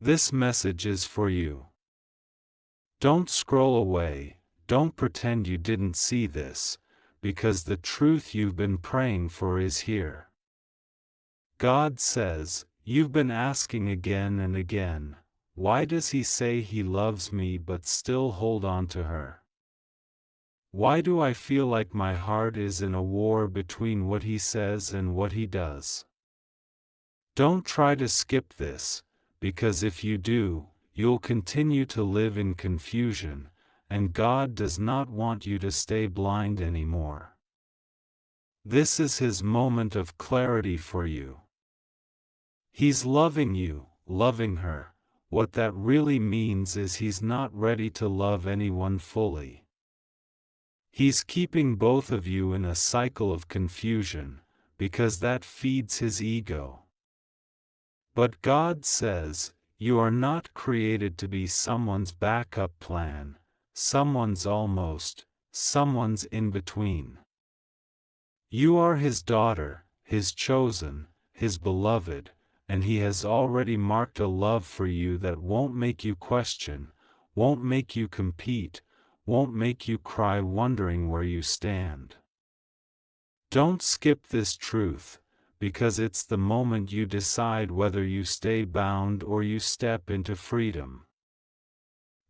This message is for you. Don't scroll away, don't pretend you didn't see this, because the truth you've been praying for is here. God says, you've been asking again and again, why does he say he loves me but still hold on to her? Why do I feel like my heart is in a war between what he says and what he does? Don't try to skip this, because if you do, you'll continue to live in confusion, and God does not want you to stay blind anymore. This is his moment of clarity for you. He's loving you, loving her. What that really means is he's not ready to love anyone fully. He's keeping both of you in a cycle of confusion, because that feeds his ego. But God says, you are not created to be someone's backup plan, someone's almost, someone's in between. You are his daughter, his chosen, his beloved, and he has already marked a love for you that won't make you question, won't make you compete, won't make you cry wondering where you stand. Don't skip this truth, because it's the moment you decide whether you stay bound or you step into freedom.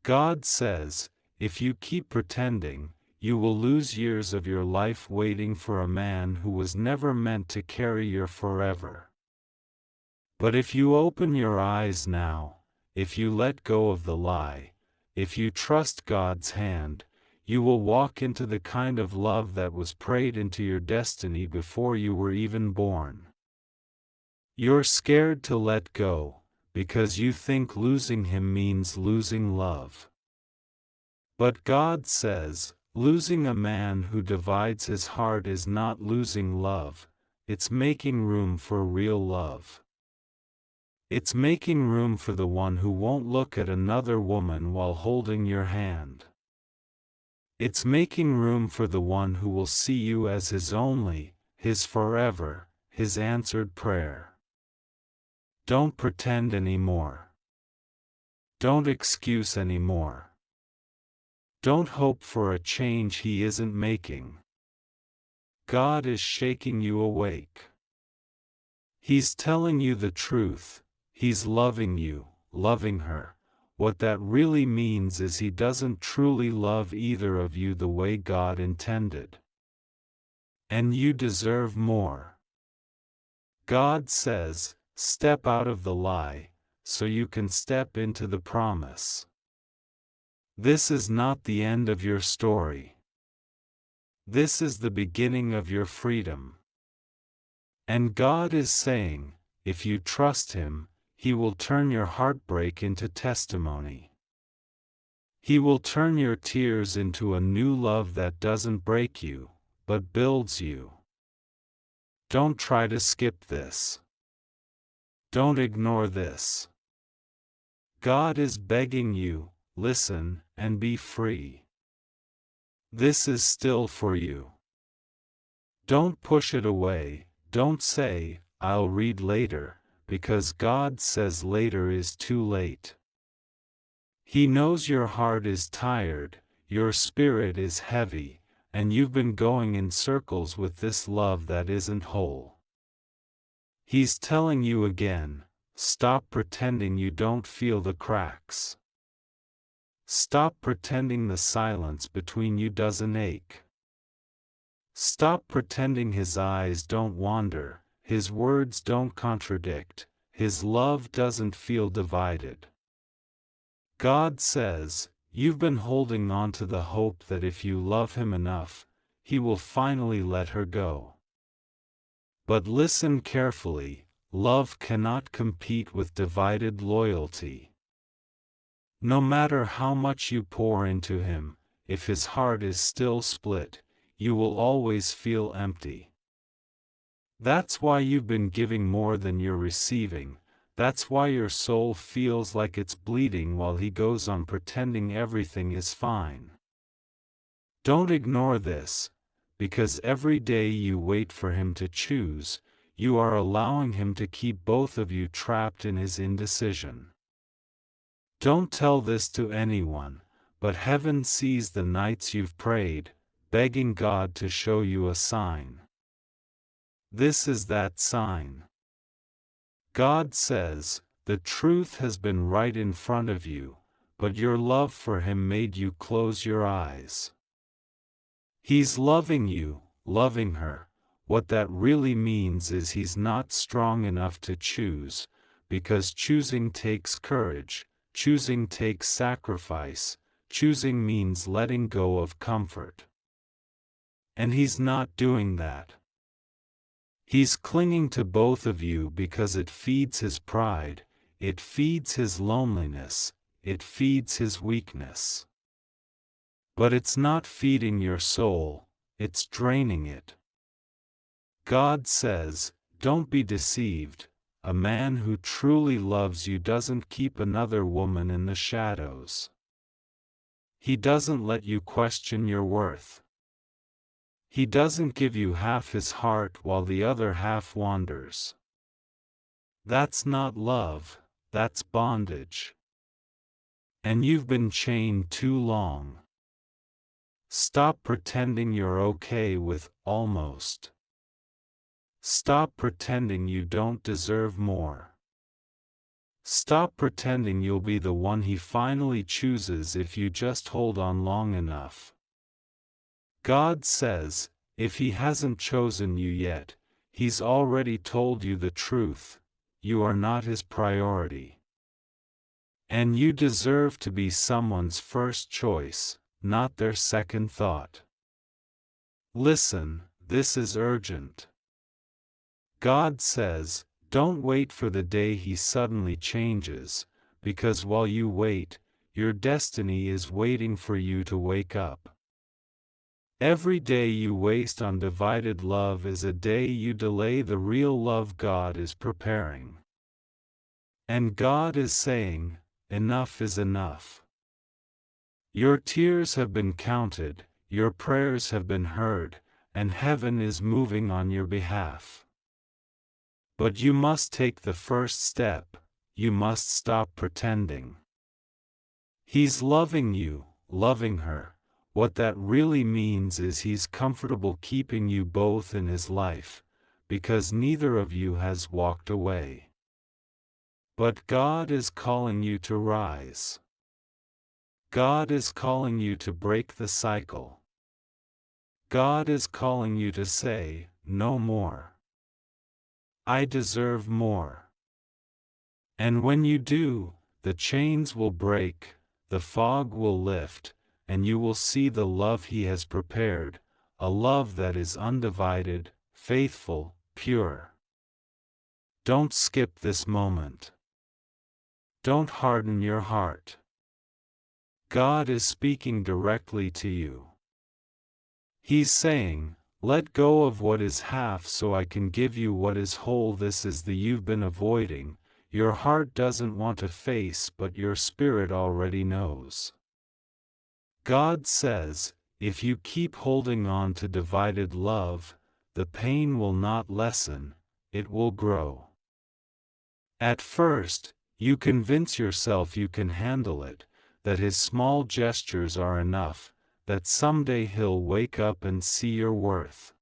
God says, if you keep pretending, you will lose years of your life waiting for a man who was never meant to carry your forever. But if you open your eyes now, if you let go of the lie, if you trust God's hand, you will walk into the kind of love that was prayed into your destiny before you were even born. You're scared to let go, because you think losing him means losing love. But God says, losing a man who divides his heart is not losing love, it's making room for real love. It's making room for the one who won't look at another woman while holding your hand. It's making room for the one who will see you as his only, his forever, his answered prayer. Don't pretend anymore. Don't excuse anymore. Don't hope for a change he isn't making. God is shaking you awake. He's telling you the truth. He's loving you, loving her. What that really means is he doesn't truly love either of you the way God intended. And you deserve more. God says, step out of the lie, so you can step into the promise. This is not the end of your story. This is the beginning of your freedom. And God is saying, if you trust him, he will turn your heartbreak into testimony. He will turn your tears into a new love that doesn't break you, but builds you. Don't try to skip this. Don't ignore this. God is begging you, listen, and be free. This is still for you. Don't push it away, don't say, I'll read later, because God says later is too late. He knows your heart is tired, your spirit is heavy, and you've been going in circles with this love that isn't whole. He's telling you again, stop pretending you don't feel the cracks. Stop pretending the silence between you doesn't ache. Stop pretending his eyes don't wander, his words don't contradict, his love doesn't feel divided. God says, you've been holding on to the hope that if you love him enough, he will finally let her go. But listen carefully, love cannot compete with divided loyalty. No matter how much you pour into him, if his heart is still split, you will always feel empty. That's why you've been giving more than you're receiving. That's why your soul feels like it's bleeding while he goes on pretending everything is fine. Don't ignore this, because every day you wait for him to choose, you are allowing him to keep both of you trapped in his indecision. Don't tell this to anyone, but heaven sees the nights you've prayed, begging God to show you a sign. This is that sign. God says, the truth has been right in front of you, but your love for Him made you close your eyes. He's loving you, loving her. What that really means is He's not strong enough to choose, because choosing takes courage, choosing takes sacrifice, choosing means letting go of comfort. And He's not doing that. He's clinging to both of you because it feeds His pride, it feeds His loneliness, it feeds His weakness. But it's not feeding your soul, it's draining it. God says, don't be deceived. A man who truly loves you doesn't keep another woman in the shadows. He doesn't let you question your worth. He doesn't give you half his heart while the other half wanders. That's not love, that's bondage. And you've been chained too long. Stop pretending you're okay with almost. Stop pretending you don't deserve more. Stop pretending you'll be the one He finally chooses if you just hold on long enough. God says, if He hasn't chosen you yet, He's already told you the truth, you are not His priority. And you deserve to be someone's first choice, not their second thought. Listen, this is urgent. God says, don't wait for the day He suddenly changes, because while you wait, your destiny is waiting for you to wake up. Every day you waste on divided love is a day you delay the real love God is preparing. And God is saying, enough is enough. Your tears have been counted, your prayers have been heard, and heaven is moving on your behalf. But you must take the first step, you must stop pretending. He's loving you, loving her. What that really means is He's comfortable keeping you both in His life, because neither of you has walked away. But God is calling you to rise. God is calling you to break the cycle. God is calling you to say, no more. I deserve more. And when you do, the chains will break, the fog will lift, and you will see the love He has prepared, a love that is undivided, faithful, pure. Don't skip this moment. Don't harden your heart. God is speaking directly to you. He's saying, let go of what is half so I can give you what is whole. This is the you've been avoiding. Your heart doesn't want to face, but your spirit already knows. God says, if you keep holding on to divided love, the pain will not lessen, it will grow. At first, you convince yourself you can handle it, that His small gestures are enough, that someday He'll wake up and see your worth.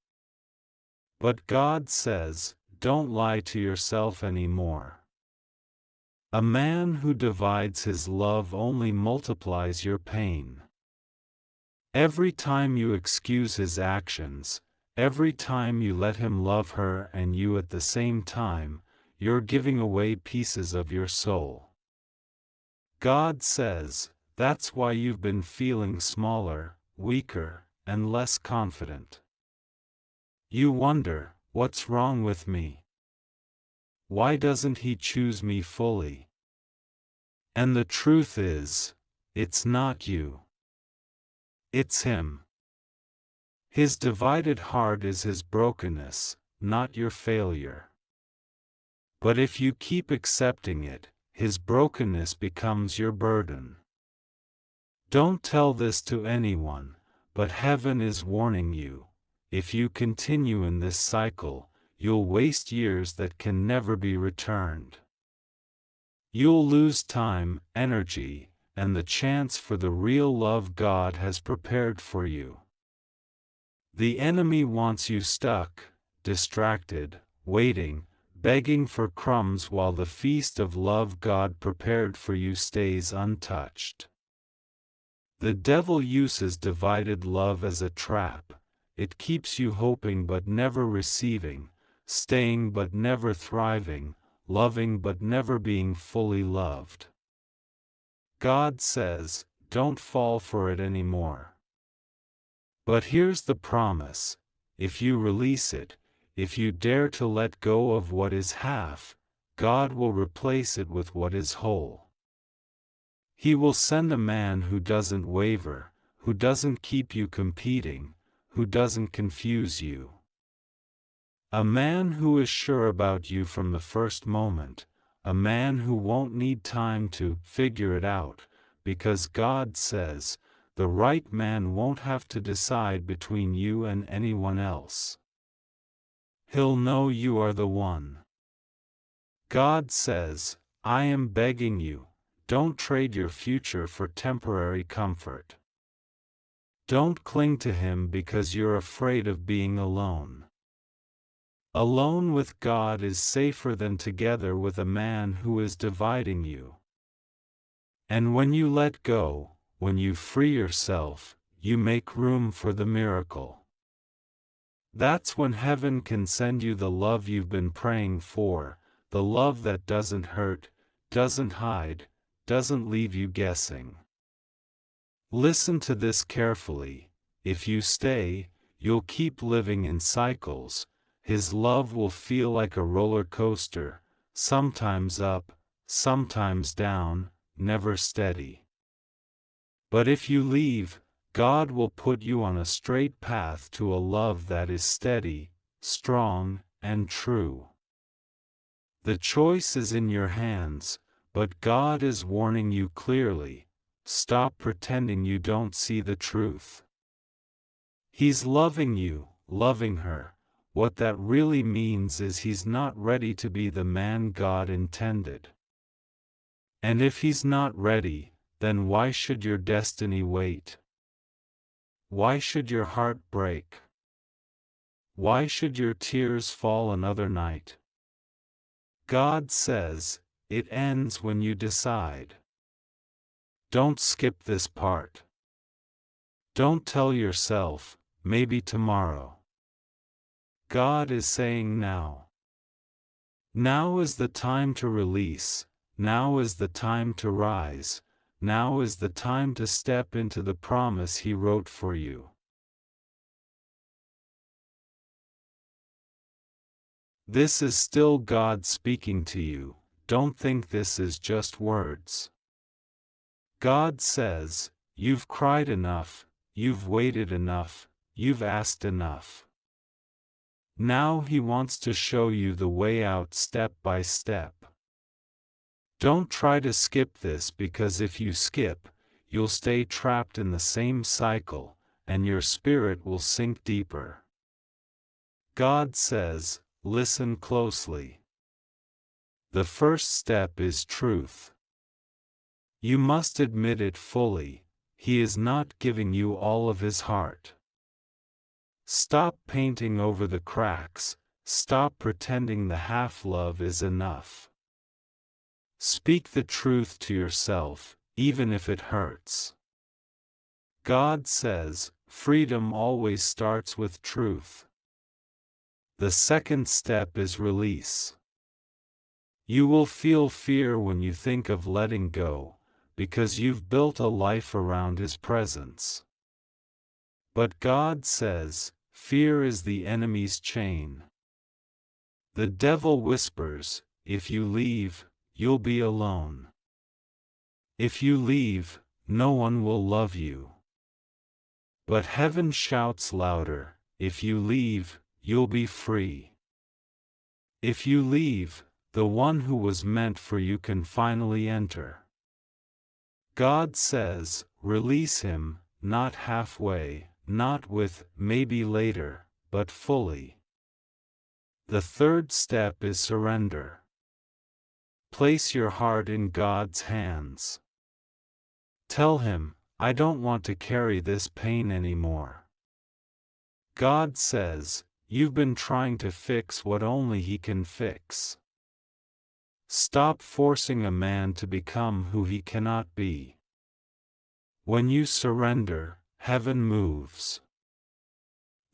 But God says, don't lie to yourself anymore. A man who divides his love only multiplies your pain. Every time you excuse his actions, every time you let him love her and you at the same time, you're giving away pieces of your soul. God says, that's why you've been feeling smaller, weaker, and less confident. You wonder, what's wrong with me? Why doesn't He choose me fully? And the truth is, it's not you. It's Him. His divided heart is His brokenness, not your failure. But if you keep accepting it, His brokenness becomes your burden. Don't tell this to anyone, but heaven is warning you. If you continue in this cycle, you'll waste years that can never be returned. You'll lose time, energy, and the chance for the real love God has prepared for you. The enemy wants you stuck, distracted, waiting, begging for crumbs while the feast of love God prepared for you stays untouched. The devil uses divided love as a trap. It keeps you hoping but never receiving, staying but never thriving, loving but never being fully loved. God says, don't fall for it anymore. But here's the promise: if you release it, if you dare to let go of what is half, God will replace it with what is whole. He will send a man who doesn't waver, who doesn't keep you competing, who doesn't confuse you. A man who is sure about you from the first moment, a man who won't need time to figure it out, because God says, the right man won't have to decide between you and anyone else. He'll know you are the one. God says, I am begging you, don't trade your future for temporary comfort. Don't cling to him because you're afraid of being alone. Alone with God is safer than together with a man who is dividing you. And when you let go, when you free yourself, you make room for the miracle. That's when heaven can send you the love you've been praying for, the love that doesn't hurt, doesn't hide, doesn't leave you guessing. Listen to this carefully. If you stay, you'll keep living in cycles. His love will feel like a roller coaster, sometimes up, sometimes down, never steady. But if you leave, God will put you on a straight path to a love that is steady, strong, and true. The choice is in your hands, but God is warning you clearly: stop pretending you don't see the truth. He's loving you, loving her. What that really means is he's not ready to be the man God intended. And if he's not ready, then why should your destiny wait? Why should your heart break? Why should your tears fall another night? God says, it ends when you decide. Don't skip this part. Don't tell yourself, maybe tomorrow. God is saying now. Now is the time to release, now is the time to rise, now is the time to step into the promise He wrote for you. This is still God speaking to you. Don't think this is just words. God says, you've cried enough, you've waited enough, you've asked enough. Now He wants to show you the way out step by step. Don't try to skip this, because if you skip, you'll stay trapped in the same cycle, and your spirit will sink deeper. God says, listen closely. The first step is truth. You must admit it fully. He is not giving you all of His heart. Stop painting over the cracks. Stop pretending the half-love is enough. Speak the truth to yourself, even if it hurts. God says, freedom always starts with truth. The second step is release. You will feel fear when you think of letting go, because you've built a life around His presence. But God says, fear is the enemy's chain. The devil whispers, if you leave, you'll be alone. If you leave, no one will love you. But heaven shouts louder, if you leave, you'll be free. If you leave, the one who was meant for you can finally enter. God says, release him, not halfway, not with maybe later, but fully. The third step is surrender. Place your heart in God's hands. Tell Him, I don't want to carry this pain anymore. God says, you've been trying to fix what only He can fix. Stop forcing a man to become who he cannot be. When you surrender, heaven moves.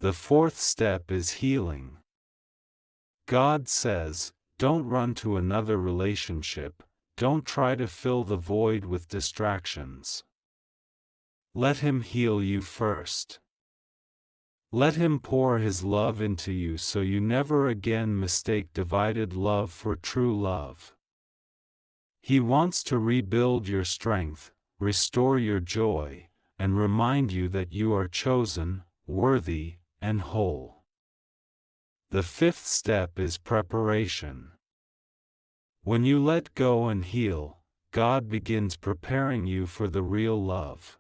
The fourth step is healing. God says, don't run to another relationship, don't try to fill the void with distractions. Let Him heal you first. Let Him pour His love into you so you never again mistake divided love for true love. He wants to rebuild your strength, restore your joy, and remind you that you are chosen, worthy, and whole. The fifth step is preparation. When you let go and heal, God begins preparing you for the real love.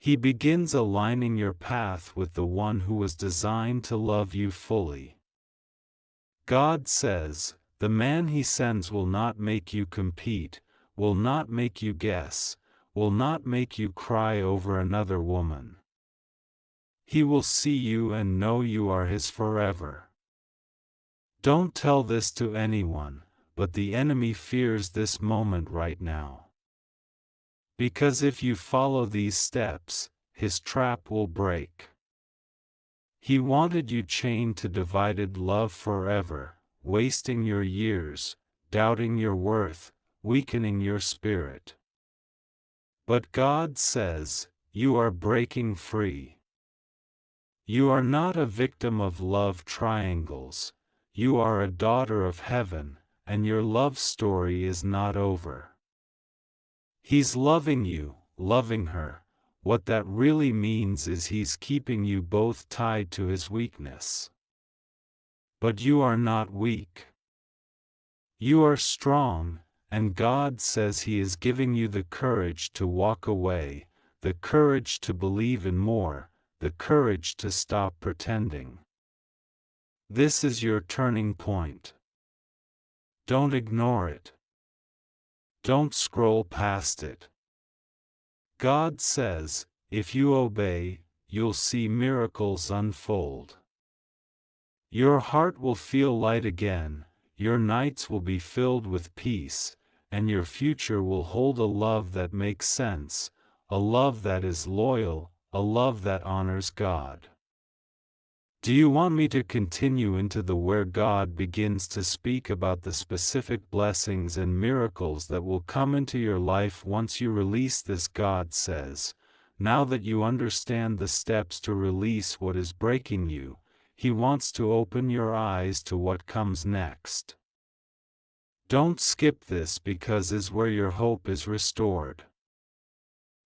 He begins aligning your path with the one who was designed to love you fully. God says, the man He sends will not make you compete, will not make you guess, will not make you cry over another woman. He will see you and know you are His forever. Don't tell this to anyone, but the enemy fears this moment right now. Because if you follow these steps, his trap will break. He wanted you chained to divided love forever, wasting your years, doubting your worth, weakening your spirit. But God says, you are breaking free. You are not a victim of love triangles, you are a daughter of heaven, and your love story is not over. He's loving you, loving her. What that really means is He's keeping you both tied to His weakness. But you are not weak. You are strong, and God says He is giving you the courage to walk away, the courage to believe in more, the courage to stop pretending. This is your turning point. Don't ignore it. Don't scroll past it. God says, if you obey, you'll see miracles unfold. Your heart will feel light again, your nights will be filled with peace, and your future will hold a love that makes sense, a love that is loyal, a love that honors God. Do you want me to continue into where God begins to speak about the specific blessings and miracles that will come into your life once you release this? God says, now that you understand the steps to release what is breaking you, He wants to open your eyes to what comes next. Don't skip this because is where your hope is restored.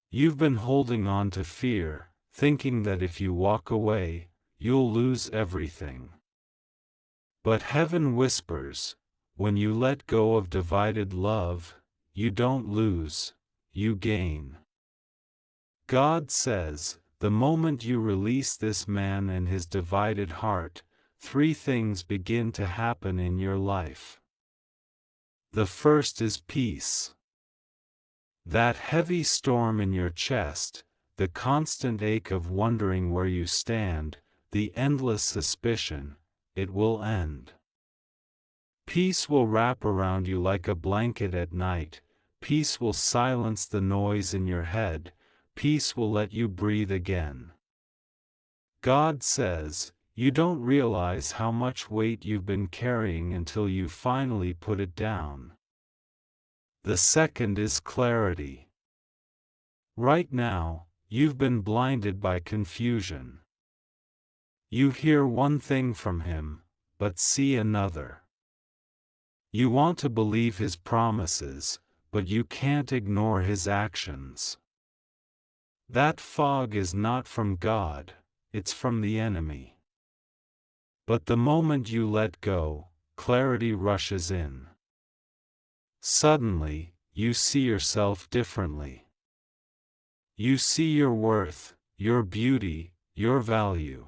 You've been holding on to fear, thinking that if you walk away, you'll lose everything. But heaven whispers, when you let go of divided love, you don't lose, you gain. God says, the moment you release this man and his divided heart, 3 things begin to happen in your life. The first is peace. That heavy storm in your chest, the constant ache of wondering where you stand, the endless suspicion, it will end. Peace will wrap around you like a blanket at night, peace will silence the noise in your head, peace will let you breathe again. God says, you don't realize how much weight you've been carrying until you finally put it down. The second is clarity. Right now, you've been blinded by confusion. You hear one thing from Him, but see another. You want to believe His promises, but you can't ignore His actions. That fog is not from God, it's from the enemy. But the moment you let go, clarity rushes in. Suddenly, you see yourself differently. You see your worth, your beauty, your value.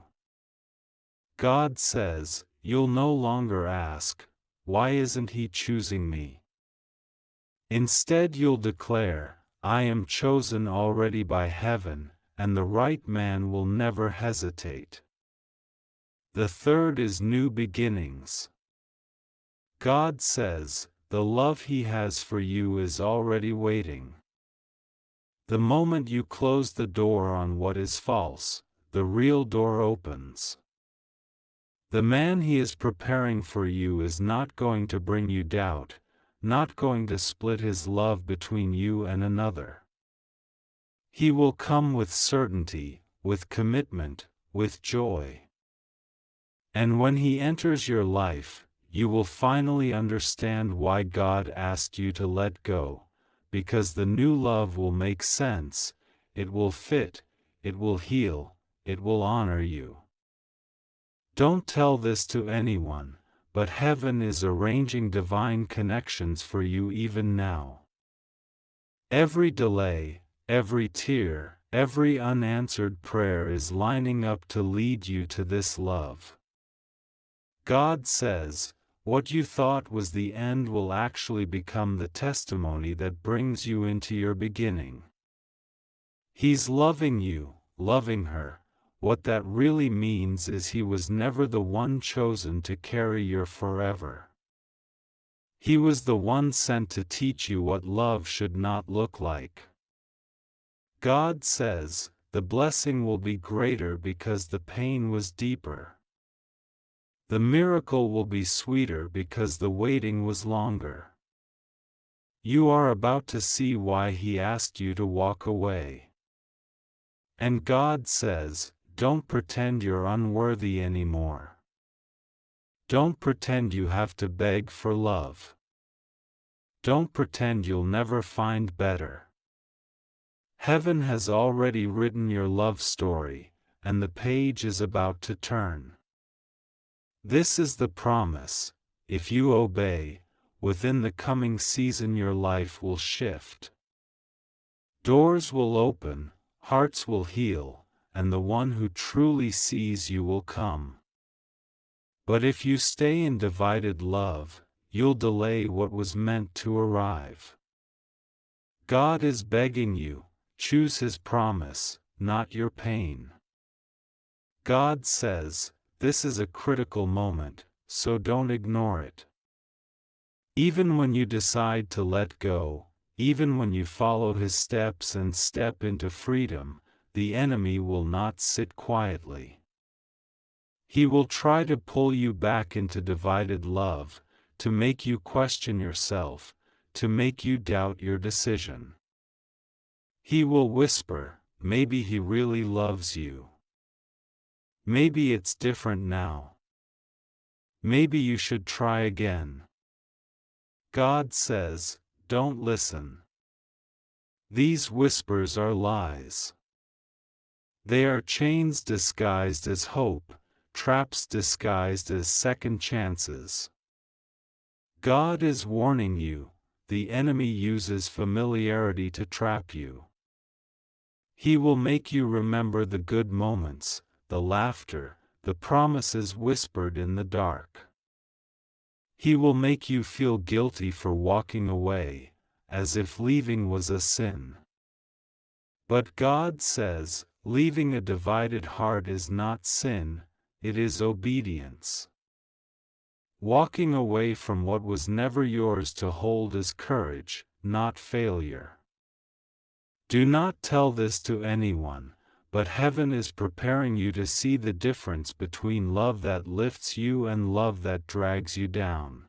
God says, you'll no longer ask, why isn't He choosing me? Instead you'll declare, I am chosen already by heaven, and the right man will never hesitate. The third is new beginnings. God says, the love He has for you is already waiting. The moment you close the door on what is false, the real door opens. The man He is preparing for you is not going to bring you doubt, not going to split His love between you and another. He will come with certainty, with commitment, with joy. And when He enters your life, you will finally understand why God asked you to let go, because the new love will make sense, it will fit, it will heal, it will honor you. Don't tell this to anyone, but heaven is arranging divine connections for you even now. Every delay, every tear, every unanswered prayer is lining up to lead you to this love. God says, what you thought was the end will actually become the testimony that brings you into your beginning. He's loving you, loving her. What that really means is He was never the one chosen to carry your forever. He was the one sent to teach you what love should not look like. God says, the blessing will be greater because the pain was deeper. The miracle will be sweeter because the waiting was longer. You are about to see why He asked you to walk away. And God says, don't pretend you're unworthy anymore. Don't pretend you have to beg for love. Don't pretend you'll never find better. Heaven has already written your love story, and the page is about to turn. This is the promise: if you obey, within the coming season your life will shift. Doors will open, hearts will heal, and the one who truly sees you will come. But if you stay in divided love, you'll delay what was meant to arrive. God is begging you, choose His promise, not your pain. God says, this is a critical moment, so don't ignore it. Even when you decide to let go, even when you follow His steps and step into freedom, the enemy will not sit quietly. He will try to pull you back into divided love, to make you question yourself, to make you doubt your decision. He will whisper, maybe he really loves you. Maybe it's different now. Maybe you should try again. God says, don't listen. These whispers are lies. They are chains disguised as hope, traps disguised as second chances. God is warning you, the enemy uses familiarity to trap you. He will make you remember the good moments, the laughter, the promises whispered in the dark. He will make you feel guilty for walking away, as if leaving was a sin. But God says, leaving a divided heart is not sin, it is obedience. Walking away from what was never yours to hold is courage, not failure. Do not tell this to anyone, but heaven is preparing you to see the difference between love that lifts you and love that drags you down.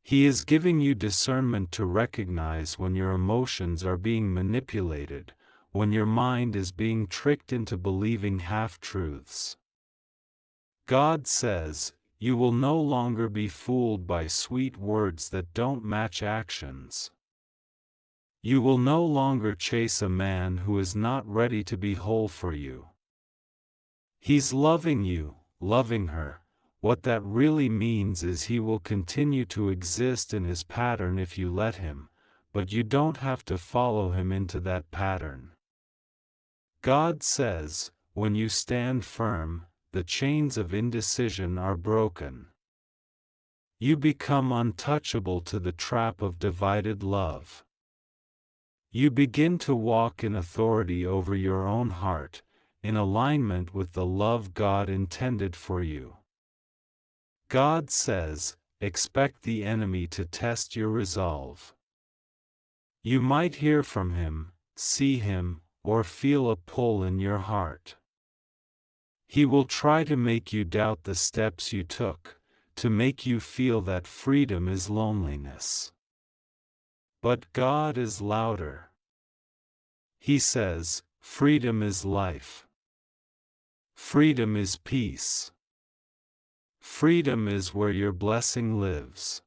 He is giving you discernment to recognize when your emotions are being manipulated, when your mind is being tricked into believing half-truths. God says, you will no longer be fooled by sweet words that don't match actions. You will no longer chase a man who is not ready to be whole for you. He's loving you, loving her. What that really means is he will continue to exist in his pattern if you let him, but you don't have to follow him into that pattern. God says, when you stand firm, the chains of indecision are broken. You become untouchable to the trap of divided love. You begin to walk in authority over your own heart, in alignment with the love God intended for you. God says, expect the enemy to test your resolve. You might hear from him, see him, or feel a pull in your heart. He will try to make you doubt the steps you took, to make you feel that freedom is loneliness. But God is louder. He says, freedom is life. Freedom is peace. Freedom is where your blessing lives.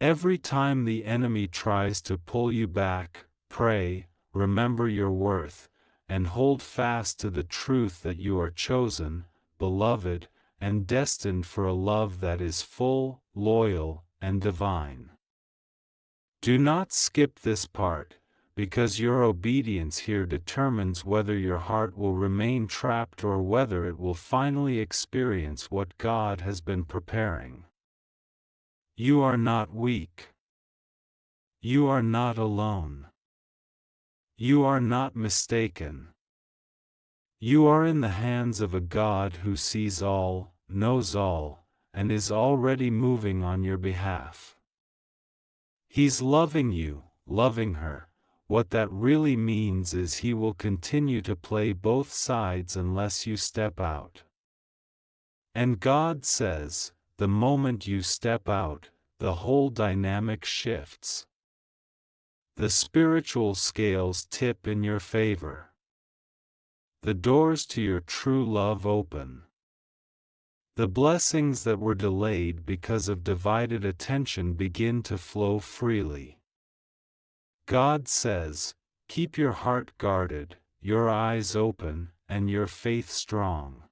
Every time the enemy tries to pull you back, pray, remember your worth, and hold fast to the truth that you are chosen, beloved, and destined for a love that is full, loyal, and divine. Do not skip this part, because your obedience here determines whether your heart will remain trapped or whether it will finally experience what God has been preparing. You are not weak. You are not alone. You are not mistaken. You are in the hands of a God who sees all, knows all, and is already moving on your behalf. He's loving you, loving her. What that really means is he will continue to play both sides unless you step out. And God says, the moment you step out, the whole dynamic shifts. The spiritual scales tip in your favor. The doors to your true love open. The blessings that were delayed because of divided attention begin to flow freely. God says, keep your heart guarded, your eyes open, and your faith strong.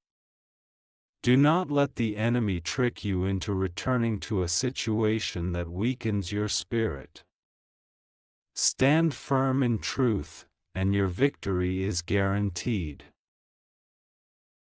Do not let the enemy trick you into returning to a situation that weakens your spirit. Stand firm in truth, and your victory is guaranteed.